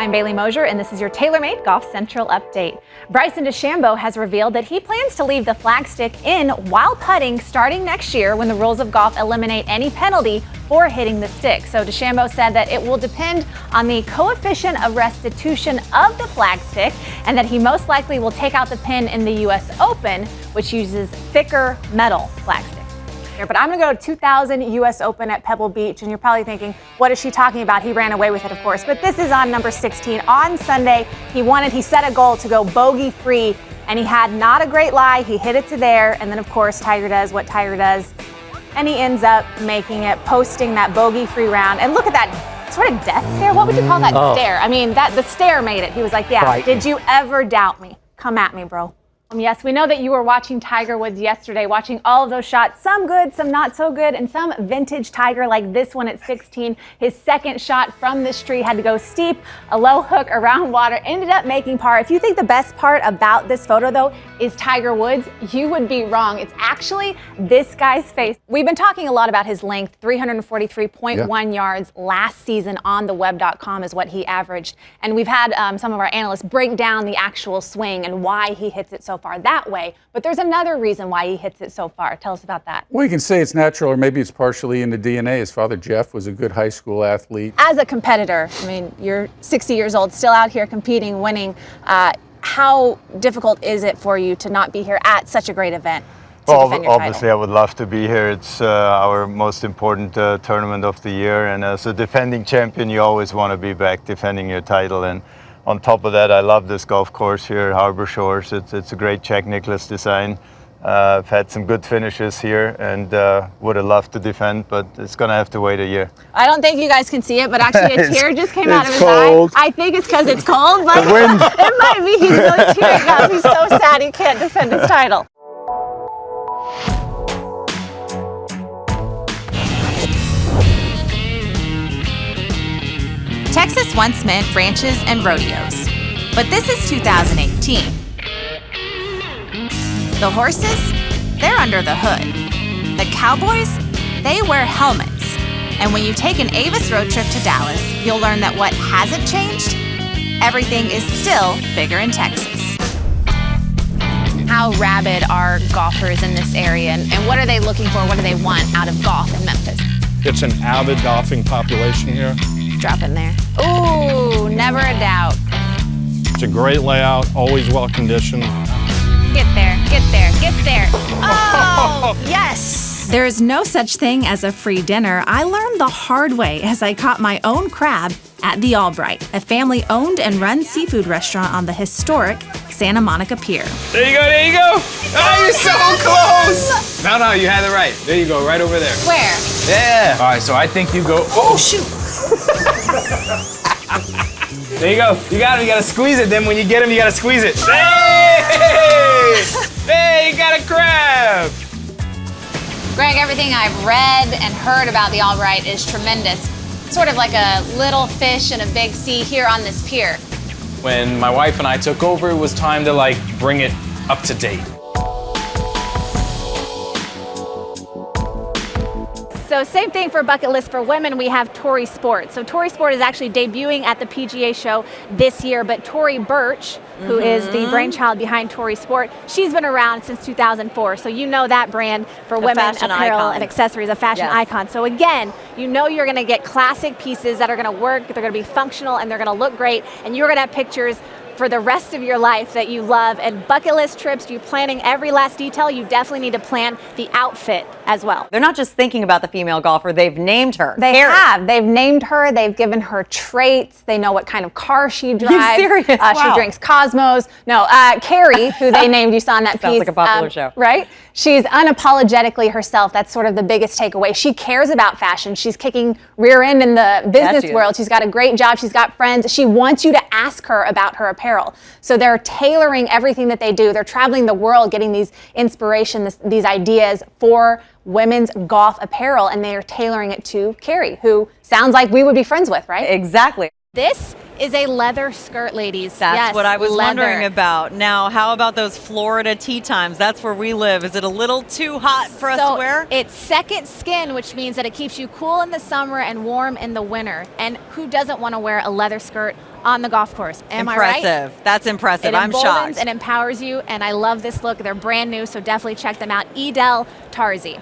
I'm Bailey Mosier, and this is your TaylorMade Golf Central update. Bryson DeChambeau has revealed that he plans to leave the flagstick in while putting starting next year when the rules of golf eliminate any penalty for hitting the stick. So DeChambeau said that it will depend on the coefficient of restitution of the flagstick and that he most likely will take out the pin in the US Open, which uses thicker metal flagstick. But I'm going to go to 2000 U.S. Open at Pebble Beach, and you're probably thinking, what is she talking about? He ran away with it, of course. But this is on number 16. On Sunday, he set a goal to go bogey-free, and he had not a great lie. He hit it to there, and then, of course, Tiger does what Tiger does, and he ends up making it, posting that bogey-free round. And look at that sort of death stare. What would you call that stare? I mean, the stare made it. He was like, yeah, right. Did you ever doubt me? Come at me, bro. Yes, we know that you were watching Tiger Woods yesterday, watching all of those shots, some good, some not so good, and some vintage Tiger like this one at 16. His second shot from this tree had to go steep, a low hook around water, ended up making par. If you think the best part about this photo, though, is Tiger Woods, you would be wrong. It's actually this guy's face. We've been talking a lot about his length, 343.1 yards last season on theweb.com is what he averaged. And we've had some of our analysts break down the actual swing and why he hits it so far that way, but there's another reason why he hits it so far. Tell us about that. Well, you can say it's natural, or maybe it's partially in the DNA. His father, Jeff, was a good high school athlete. As a competitor, I mean, you're 60 years old, still out here competing, winning. How difficult is it for you to not be here at such a great event? Well, obviously, I would love to be here. It's our most important tournament of the year, and as a defending champion, you always want to be back defending your title. And on top of that, I love this golf course here, Harbor Shores. It's a great Jack Nicklaus design. I've had some good finishes here and would have loved to defend, but it's going to have to wait a year. I don't think you guys can see it, but actually a tear just came out of his eye. I think it's because it's cold, but it might be he's really tearing up. He's so sad he can't defend his title. Texas once meant ranches and rodeos, but this is 2018. The horses, they're under the hood. The cowboys, they wear helmets. And when you take an Avis road trip to Dallas, you'll learn that what hasn't changed, everything is still bigger in Texas. How rabid are golfers in this area, and what are they looking for? What do they want out of golf in Memphis? It's an avid golfing population here. Drop in there. Ooh, never a doubt. It's a great layout, always well conditioned. Get there, get there, get there. Oh, yes. There is no such thing as a free dinner. I learned the hard way as I caught my own crab at the Albright, a family-owned and run seafood restaurant on the historic Santa Monica Pier. There you go, there you go. Oh, you're so close. No, you had it right. There you go, right over there. Where? Yeah. All right, so I think you go, oh, shoot. There you go. You got him. You got to squeeze it. Then when you get him, you got to squeeze it. Hey! Hey, you got a crab. Greg, everything I've read and heard about the Albright is tremendous. Sort of like a little fish in a big sea here on this pier. When my wife and I took over, it was time to bring it up to date. So same thing for bucket list for women, we have Tori Sport. So Tori Sport is actually debuting at the PGA show this year, but Tori Birch, who is the brainchild behind Tori Sport, she's been around since 2004. So you know that brand for women, apparel and accessories, a fashion icon. So again, you know you're gonna get classic pieces that are gonna work, they're gonna be functional, and they're gonna look great, and you're gonna have pictures for the rest of your life that you love. And bucket list trips, you're planning every last detail, you definitely need to plan the outfit as well. They're not just thinking about the female golfer, they've named her. They have. They've named her, they've given her traits, they know what kind of car she drives. Are you serious? Wow. She drinks Cosmos. No, Carrie, who they named, you saw in that piece. Sounds like a popular show. Right? She's unapologetically herself. That's sort of the biggest takeaway. She cares about fashion. She's kicking rear end in the business world. She's got a great job. She's got friends. She wants you to ask her about her apparel. So they're tailoring everything that they do. They're traveling the world, getting these inspirations, these ideas for women's golf apparel, and they are tailoring it to Carrie, who sounds like we would be friends with, right? Exactly. This is a leather skirt, ladies. That's yes, what I was leather. wondering about. Now, how about those Florida tee times? That's where we live. Is it a little too hot for us to wear? It's second skin, which means that it keeps you cool in the summer and warm in the winter. And who doesn't want to wear a leather skirt on the golf course? Am I right? Impressive. That's impressive. It I'm emboldens shocked. and empowers you, and I love this look. They're brand new, so definitely check them out. Edel Tarzi.